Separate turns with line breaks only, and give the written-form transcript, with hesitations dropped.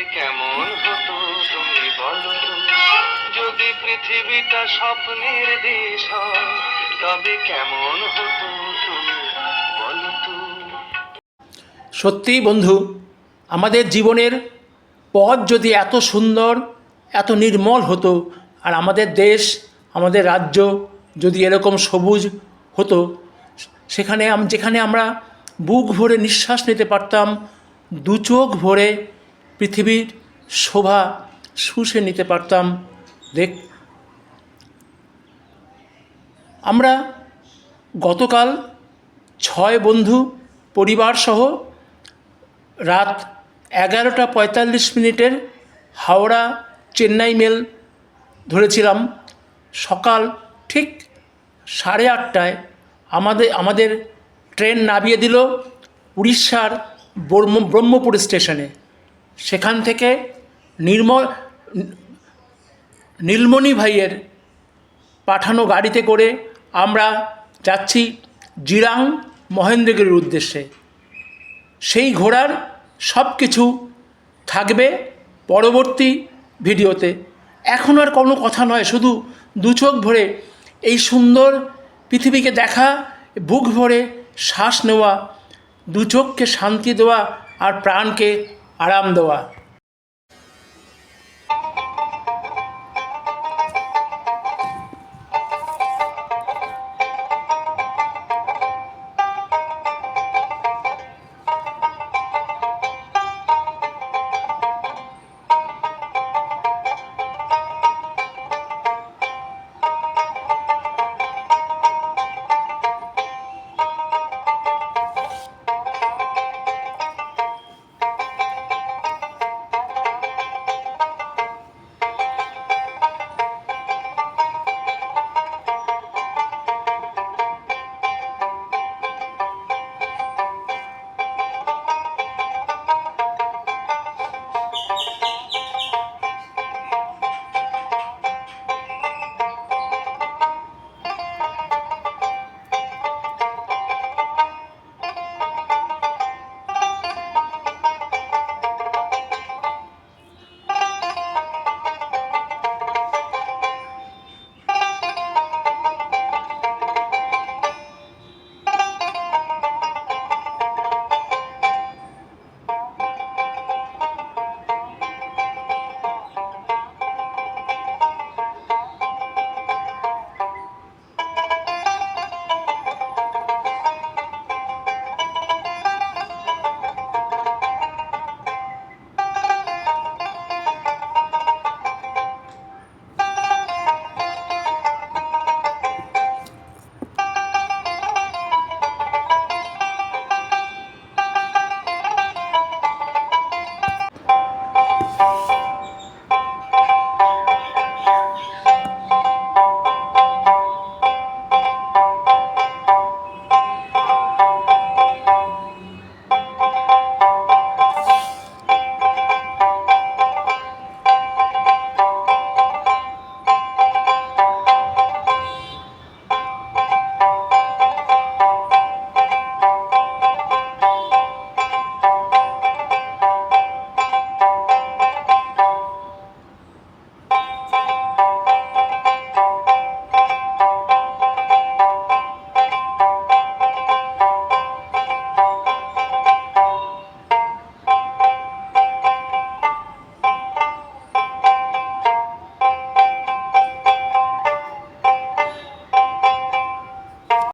তবে কেমন হতো তুমি বলো তো, যদি পৃথিবীটা স্বপ্নের দেশ হয়, তবে কেমন হতো তুমি বলো তো।
সত্যিই বন্ধু, আমাদের জীবনের পথ যদি এত সুন্দর, এত নির্মল হতো, আর আমাদের দেশ, আমাদের রাজ্য যদি এরকম সবুজ হতো, যেখানে আমরা বুক ভরে নিঃশ্বাস নিতে পারতাম, দু চোখ ভরে পৃথিবীর শোভা শুষে নিতে পারতাম। দেখ, আমরা গতকাল 6 বন্ধু পরিবারসহ রাত 11:45 হাওড়া চেন্নাই মেল ধরেছিলাম। সকাল ঠিক 8:30 আমাদের ট্রেন নামিয়ে দিল উড়িষ্যার ব্রহ্মপুর স্টেশনে। সেখান থেকে নীলমণি ভাইয়ের পাঠানো গাড়িতে করে আমরা যাচ্ছি জিরাং মহেন্দ্রগিরির উদ্দেশ্যে। সেই ঘোরার সব কিছু থাকবে পরবর্তী ভিডিওতে। এখন আর কোনো কথা নয়, শুধু দু চোখ ভরে এই সুন্দর পৃথিবীকে দেখা, বুক ভরে শ্বাস নেওয়া, দু চোখকে শান্তি দেওয়া আর প্রাণকে আরাম দেওয়া।